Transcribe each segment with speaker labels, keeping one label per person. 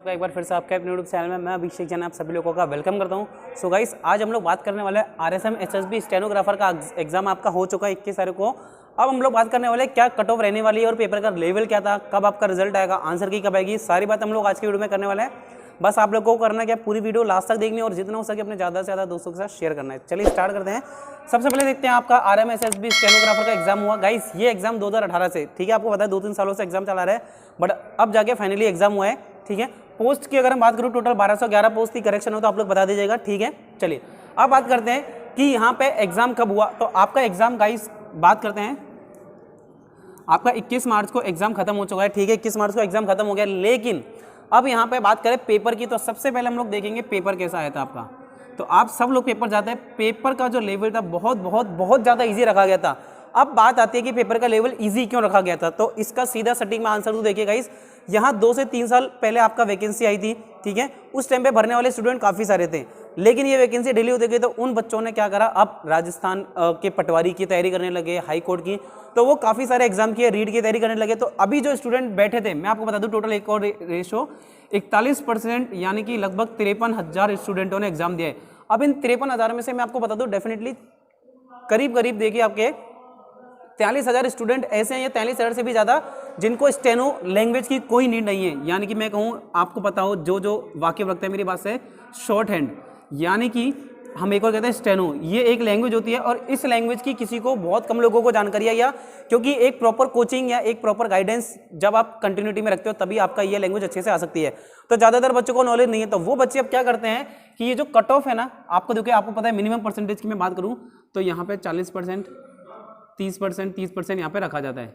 Speaker 1: एक बार फिर से आपके अपने यूट्यूब चैनल में मैं अभिषेक जैन आप सभी लोगों का वेलकम करता हूं। सो गाइस, आज हम लोग बात करने वाले हैं आरएसएम एसएसबी स्टेनोग्राफर का एग्जाम आपका हो चुका है 21 तारीख को। अब हम लोग बात करने वाले हैं क्या कट ऑफ रहने वाली है और पेपर का लेवल क्या था, कब आपका रिजल्ट आएगा, आंसर की कब आएगी, सारी बात हम लोग आज की वीडियो में करने वाले हैं। बस आप लोग को करना क्या, पूरी वीडियो लास्ट तक देखनी है और जितना हो सके अपने ज़्यादा से ज़्यादा दोस्तों के साथ शेयर करना है। चलिए स्टार्ट करते हैं। सबसे पहले देखते हैं आपका आरएम एसएसबी स्टेनोग्राफर का एग्जाम हुआ। गाइस, ये एग्जाम 2018 से, ठीक है, आपको पता है 2-3 सालों से एग्जाम चला रहा है, बट अब जाके फाइनली एग्जाम हुआ है। ठीक है, पोस्ट की अगर हम बात करूं टोटल 1211 पोस्ट थी, करेक्शन हो तो आप लोग बता दीजिएगा। ठीक है, चलिए अब बात करते हैं कि यहाँ पे एग्जाम कब हुआ। तो आपका एग्जाम गाइस बात करते हैं, आपका 21 मार्च को एग्जाम खत्म हो चुका है। ठीक है, 21 मार्च को एग्जाम खत्म हो गया, लेकिन अब यहाँ पे बात करें पेपर की, तो सबसे पहले हम लोग देखेंगे पेपर कैसा आया था आपका। तो आप सब लोग पेपर जाते हैं, पेपर का जो लेवल था बहुत बहुत बहुत ज़्यादा ईजी रखा गया था। अब बात आती है कि पेपर का लेवल इजी क्यों रखा गया था, तो इसका सीधा सटीक में आंसर तो देखिए गाइस, यहाँ 2 से 3 साल पहले आपका वैकेंसी आई थी। ठीक है, उस टाइम पे भरने वाले स्टूडेंट काफ़ी सारे थे, लेकिन ये वैकेंसी डिले होती गई, तो उन बच्चों ने क्या करा, अब राजस्थान के पटवारी की तैयारी करने लगे, हाई कोर्ट की, तो वो काफ़ी सारे एग्जाम की रीड की तैयारी करने लगे। तो अभी जो स्टूडेंट बैठे थे, मैं आपको बता दूं टोटल एक और रेशो 41%, यानी कि लगभग 53,000 स्टूडेंटों ने एग्जाम दिया है। अब इन 53,000 में से मैं आपको बता दूं डेफिनेटली करीब करीब देखिए आपके 43,000 स्टूडेंट ऐसे हैं, या 43,000 से भी ज़्यादा, जिनको स्टेनो लैंग्वेज की कोई नीड नहीं है। यानी कि मैं कहूँ, आपको पता हो, जो वाकिफ रखते हैं मेरी बात से, शॉर्ट हैंड, यानी कि हम एक और कहते हैं स्टेनो, ये एक लैंग्वेज होती है और इस लैंग्वेज की किसी को, बहुत कम लोगों को जानकारी है, या क्योंकि एक प्रॉपर कोचिंग या एक प्रॉपर गाइडेंस जब आप कंटिन्यूटी में रखते हो तभी आपका ये लैंग्वेज अच्छे से आ सकती है। तो ज़्यादातर बच्चों को नॉलेज नहीं है, तो वो बच्चे अब क्या करते हैं कि ये जो कट ऑफ है ना, आपको देखिए, आपको पता है मिनिमम परसेंटेज की मैं बात करूँ तो यहाँ पे 40%, 30% यहाँ पे रखा जाता है।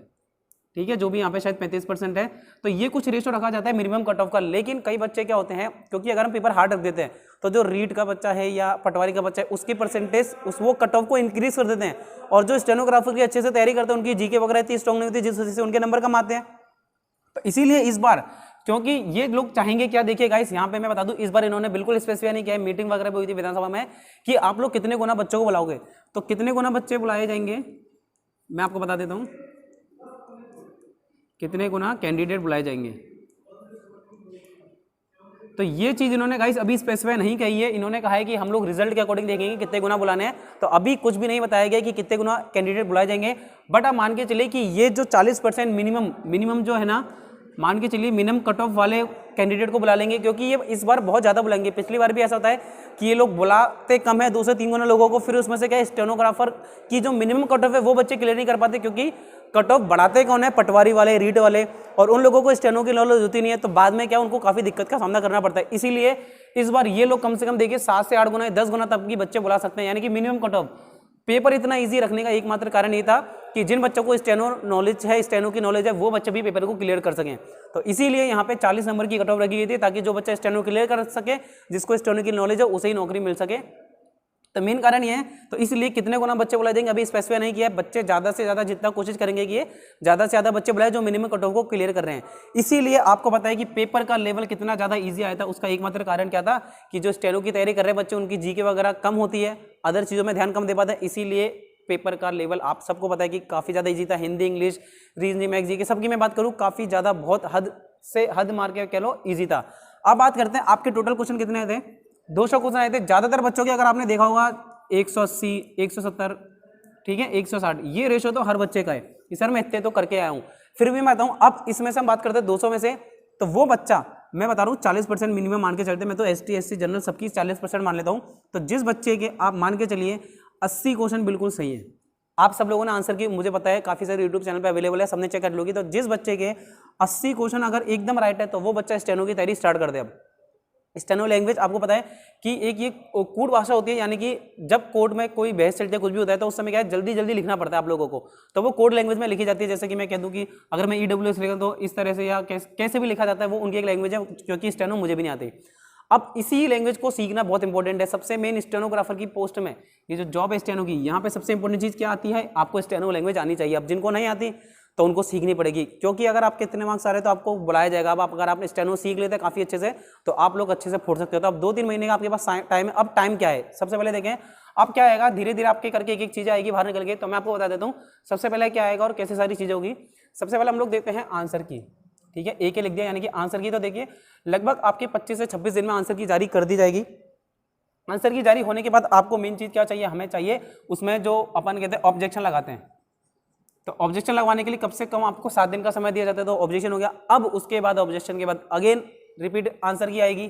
Speaker 1: ठीक है, जो भी यहाँ पे शायद 35% है, तो ये कुछ रेशो रखा जाता है मिनिमम कट ऑफ का। लेकिन कई बच्चे क्या होते हैं, क्योंकि अगर हम पेपर हार्ड रख देते हैं तो जो रीड का बच्चा है या पटवारी का बच्चा है, उसकी परसेंटेज वो कट ऑफ को इंक्रीज कर देते हैं, और जो स्टेनोग्राफर की अच्छे से तैयारी करते हैं उनकी जीके वगैरह इतनी स्ट्रॉन्ग नहीं होती, जिस वजह से उनके नंबर कम आते हैं। तो इसीलिए इस बार, क्योंकि ये लोग चाहेंगे क्या, देखिए गाइस, यहाँ पे मैं बता दूं, इस बार इन्होंने बिल्कुल स्पेसिफाई नहीं किया है, मीटिंग वगैरह भी हुई थी विधानसभा में, कि आप लोग कितने गुना बच्चों को बुलाओगे। तो कितने गुना बच्चे बुलाए जाएंगे मैं आपको बता देता हूँ, कितने गुना कैंडिडेट बुलाए जाएंगे। तो ये चीज़ इन्होंने गाइस अभी स्पेसिफाई नहीं कही है, इन्होंने कहा है कि हम लोग रिजल्ट के अकॉर्डिंग देखेंगे कितने गुना बुलाने हैं। तो अभी कुछ भी नहीं बताया गया कि कितने गुना कैंडिडेट बुलाए जाएंगे, बट आप मान के चलिए कि ये जो 40% मिनिमम जो है ना, मान के चलिए मिनिमम कट ऑफ वाले कैंडिडेट को बुला लेंगे, क्योंकि ये इस बार बहुत ज़्यादा बुलाएंगे। पिछली बार भी ऐसा होता है कि ये लोग बुलाते कम है, 2 से 3 गुना लोगों को, फिर उसमें से क्या स्टेनोग्राफर की जो मिनिमम कट ऑफ है वो बच्चे क्लियर नहीं कर पाते, क्योंकि कट ऑफ बढ़ाते कौन है, पटवारी वाले, रीड वाले, और उन लोगों को स्टेनो की नॉलेज होती नहीं है, तो बाद में क्या उनको काफ़ी दिक्कत का सामना करना पड़ता है। इसीलिए इस बार ये लोग कम से कम देखिए 7 से 8 गुना, 10 गुना तक की बच्चे बुला सकते हैं, यानी कि मिनिमम कट ऑफ। पेपर इतना इजी रखने का एकमात्र कारण ये था कि जिन बच्चों को स्टेनो नॉलेज है, स्टेनो की नॉलेज है, वो बच्चे भी पेपर को क्लियर कर सकें। तो इसीलिए यहाँ पे 40 नंबर की कट ऑफ रखी गई थी, ताकि जो बच्चा स्टेनो क्लियर कर सके, जिसको स्टेनो की नॉलेज है, उसे ही नौकरी मिल सके। तो मेन कारण ये है, तो इसलिए कितने गुना बच्चे बुलाए देंगे अभी स्पेसिफाई नहीं किया है। बच्चे ज़्यादा से ज़्यादा जितना कोशिश करेंगे कि ज़्यादा से ज़्यादा बच्चे बुलाए जो मिनिमम कट ऑफ को क्लियर कर रहे हैं। इसीलिए आपको पता है कि पेपर का लेवल कितना ज़्यादा इजी आया था, उसका एकमात्र कारण क्या था कि जो स्टेनो की तैयारी कर रहे हैं बच्चे, उनकी जीके वगैरह कम होती है, अदर चीज़ों में ध्यान कम दे पाते हैं। इसीलिए पेपर का लेवल आप सबको पता है कि काफ़ी ज़्यादा ईजी था। Hindi, English, reasoning, maths, GK सबकी मैं बात करूँ, काफ़ी ज़्यादा बहुत हद से हद मार के कह लो ईजी था। अब बात करते हैं आपके टोटल क्वेश्चन कितने आए थे। 200 क्वेश्चन आए थे। ज़्यादातर बच्चों के अगर आपने देखा होगा 180, 170, ठीक है, 160, ये रेशो तो हर बच्चे का है। सर मैं इतने तो करके आया हूँ, फिर भी मैं बताऊँ, अब इसमें से हम बात करते हैं 200 में से, तो वो बच्चा मैं बता रहा हूँ 40% मिनिमम मान के चलते, मैं तो ST SC जनरल सबकी 40% मान लेता हूँ। तो जिस बच्चे के आप मान के चलिए 80 क्वेश्चन बिल्कुल सही है। आप सब लोगों ने आंसर की, मुझे पता है काफ़ी सारे यूट्यूब चैनल पे अवेलेबल है, सबने चेक कर लोगी। तो जिस बच्चे के 80 क्वेश्चन अगर एकदम राइट है, तो वो बच्चा स्टेनो की तैयारी स्टार्ट कर दे। अब स्टेनो लैंग्वेज आपको पता है कि एक ये कूट भाषा होती है, यानी कि जब कोर्ट में कोई बहस चलती है, कुछ भी होता है, तो उस समय क्या है, जल्दी जल्दी लिखना पड़ता है आप लोगों को, तो वो कोड लैंग्वेज में लिखी जाती है। जैसे कि मैं कह दूं कि अगर मैं EWS लिखा तो इस तरह से, या कैसे भी लिखा जाता है, वो उनकी एक लैंग्वेज है, क्योंकि स्टेनो मुझे भी नहीं आती। अब इसी लैंग्वेज को सीखना बहुत इंपॉर्टेंट है। सबसे मेन स्टेनोग्राफर की पोस्ट में ये जो जॉब है स्टेनो की, यहाँ पे सबसे इंपॉर्टेंट चीज़ क्या आती है, आपको स्टेनो लैंग्वेज आनी चाहिए। अब जिनको नहीं आती तो उनको सीखनी पड़ेगी, क्योंकि अगर आपके इतने मार्क्स आ रहे हैं तो आपको बुलाया जाएगा। अब अगर आपने स्टेनो सीख लेते हैं काफ़ी अच्छे से, तो आप लोग अच्छे से फोड़ सकते हो। तो अब 2-3 महीने का आपके पास टाइम है। अब टाइम क्या है, सबसे पहले देखें अब क्या आएगा, धीरे धीरे आपके करके एक एक चीज़ आएगी बाहर निकल के। तो मैं आपको बता देता हूँ सबसे पहले क्या आएगा और कैसे सारी चीज़ें होगी। सबसे पहले हम लोग देखते हैं आंसर की, ठीक है, एक लिख दिया यानी कि आंसर की। तो देखिए लगभग आपके 25 से 26 दिन में आंसर की जारी कर दी जाएगी। आंसर की जारी होने के बाद आपको मेन चीज क्या चाहिए, हमें चाहिए उसमें जो अपन कहते हैं ऑब्जेक्शन लगाते हैं। तो ऑब्जेक्शन लगवाने के लिए कम से कम आपको 7 दिन का समय दिया जाता है, तो ऑब्जेक्शन हो गया। अब उसके बाद ऑब्जेक्शन के बाद अगेन रिपीट आंसर की आएगी,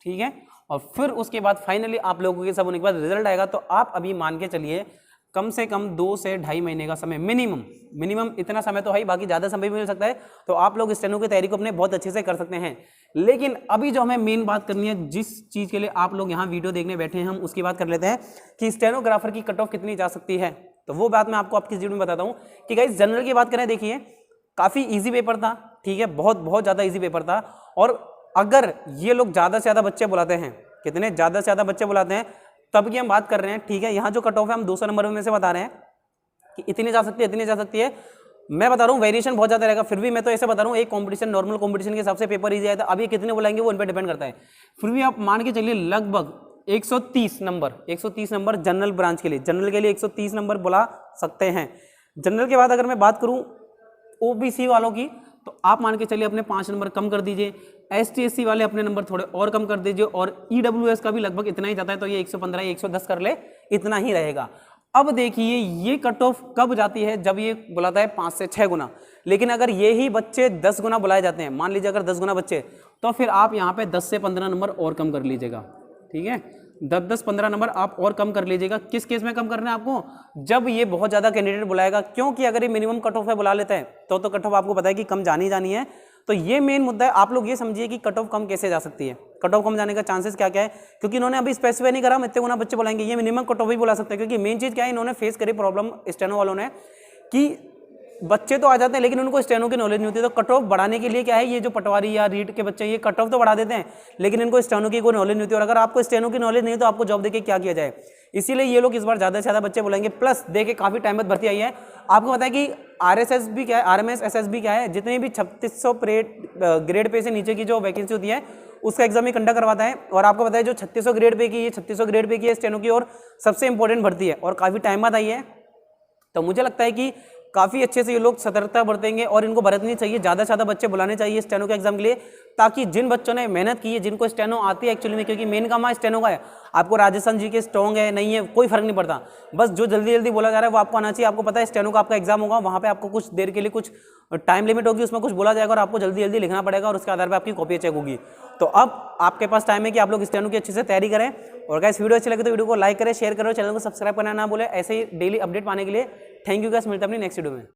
Speaker 1: ठीक है, और फिर उसके बाद फाइनली आप लोगों के सब होने के बाद रिजल्ट आएगा। तो आप अभी मान के चलिए कम से कम 2 से ढाई महीने का समय मिनिमम इतना समय तो है ही, बाकी ज़्यादा समय भी मिल सकता है। तो आप लोग स्टेनो की तैयारी को अपने बहुत अच्छे से कर सकते हैं। लेकिन अभी जो हमें मेन बात करनी है, जिस चीज़ के लिए आप लोग यहाँ वीडियो देखने बैठे हैं, हम उसकी बात कर लेते हैं कि स्टेनोग्राफर की कट ऑफ कितनी जा सकती है। तो वो बात मैं आपको आपकी वीडियो में बताता हूँ कि गाइस जनरल की बात करें, देखिए काफ़ी ईजी पेपर था, ठीक है, बहुत ज़्यादा ईजी पेपर था। और अगर ये लोग ज़्यादा से ज़्यादा बच्चे बुलाते हैं, कितने ज़्यादा से ज़्यादा बच्चे बुलाते हैं, तब की हम बात कर रहे हैं, ठीक है। यहाँ जो कट ऑफ है हम 200 नंबर में से बता रहे हैं कि इतनी जा सकती है, इतनी जा सकती है। मैं बता रहा हूँ वेरिएशन बहुत ज़्यादा रहेगा, फिर भी मैं तो ऐसे बता रहा हूँ एक कंपटीशन नॉर्मल कंपटीशन के हिसाब से पेपर ईजी आया था। अब ये कितने बुलाएंगे वो इन पर डिपेंड करता है। फिर भी आप मान के चलिए लगभग 130 नंबर जनरल ब्रांच के लिए, जनरल के लिए 130 नंबर बुला सकते हैं। जनरल के बाद अगर मैं बात करूँ ओबीसी वालों की, तो आप मान के चलिए अपने 5 नंबर कम कर दीजिए। ST SC वाले अपने नंबर थोड़े और कम कर दीजिए, और EWS का भी लगभग इतना ही जाता है, तो ये 115 या 110 कर ले, इतना ही रहेगा। अब देखिए ये कट ऑफ कब जाती है, जब ये बुलाता है 5 से 6 गुना। लेकिन अगर ये ही बच्चे 10 गुना बुलाए जाते हैं, मान लीजिए अगर 10 गुना बच्चे, तो फिर आप यहाँ पे 10 से 15 नंबर और कम कर लीजिएगा, ठीक है, 10-15 नंबर आप और कम कर लीजिएगा। किस केस में कम करना है आपको, जब ये बहुत ज़्यादा कैंडिडेट बुलाएगा, क्योंकि अगर ये मिनिमम कट ऑफ है बुला लेते हैं तो कट ऑफ आपको पता है कि कम जानी है। तो ये मेन मुद्दा है। आप लोग ये समझिए कि कट ऑफ कम कैसे जा सकती है, कट ऑफ कम जाने का चांसेस क्या क्या है, क्योंकि इन्होंने अभी स्पेसिफाई नहीं करा हम इतने गुना बच्चे बुलाएंगे, ये मिनिमम कट ऑफ भी बुला सकते हैं। क्योंकि मेन चीज़ क्या है, इन्होंने फेस करी प्रॉब्लम स्टेनो वालों ने कि बच्चे तो आ जाते हैं लेकिन उनको स्टेनो की नॉलेज नहीं होती। तो कट ऑफ बढ़ाने के लिए क्या है, ये जो पटवारी या रीड के बच्चे ये कट ऑफ तो बढ़ा देते हैं, लेकिन इनको स्टेनो की कोई नॉलेज नहीं होती। और अगर आपको स्टेनो की नॉलेज नहीं है तो आपको जॉब देके क्या किया जाए, इसीलिए ये लोग इस बार ज़्यादा से ज़्यादा बच्चे बुलाएंगे। प्लस देखिए काफ़ी टाइम बाद भर्ती आई है, आपको पता है कि RSS भी क्या है, RMS SS भी क्या है, जितने भी 3600 ग्रेड पे से नीचे की जो वैकेंसी होती है उसका एग्जाम ही कंडक्ट करवाता है। और आपको पता है जो 3600 ग्रेड पे की, ये 3600 ग्रेड पे की है स्टेनो की, और सबसे इंपॉर्टेंट भर्ती है और काफ़ी टाइम बाद आई है। तो मुझे लगता है कि काफ़ी अच्छे से ये लोग सतर्कता बरतेंगे और इनको बरतनी चाहिए, ज़्यादा से ज़्यादा बच्चे बुलाने चाहिए स्टेनो के एग्जाम के लिए, ताकि जिन बच्चों ने मेहनत की है, जिनको स्टेनो आती है एक्चुअली में, क्योंकि मेन काम स्टेनो का है, आपको राजस्थान जी के स्ट्रॉन्ग है नहीं है कोई फर्क नहीं पड़ता, बस जो जल्दी जल्दी बोला जा रहा है वो आपको आना चाहिए। आपको पता है स्टेनो का आपका एग्जाम होगा, वहाँ पे आपको कुछ देर के लिए कुछ टाइम लिमिट होगी, उसमें कुछ बोला जाएगा और आपको जल्दी जल्दी लिखना पड़ेगा और उसके आधार पर आपकी कॉपी चेक होगी। तो अब आपके पास टाइम है कि आप लोग स्टेनो की अच्छे से तैयारी करें। और गाइस वीडियो अच्छी लगे तो वीडियो को लाइक करें, शेयर करें, चैनल को सब्सक्राइब करना ना भूलें ऐसे ही डेली अपडेट पाने के लिए। थैंक यू गाइस, मिलते हैं अपनी नेक्स्ट वीडियो में।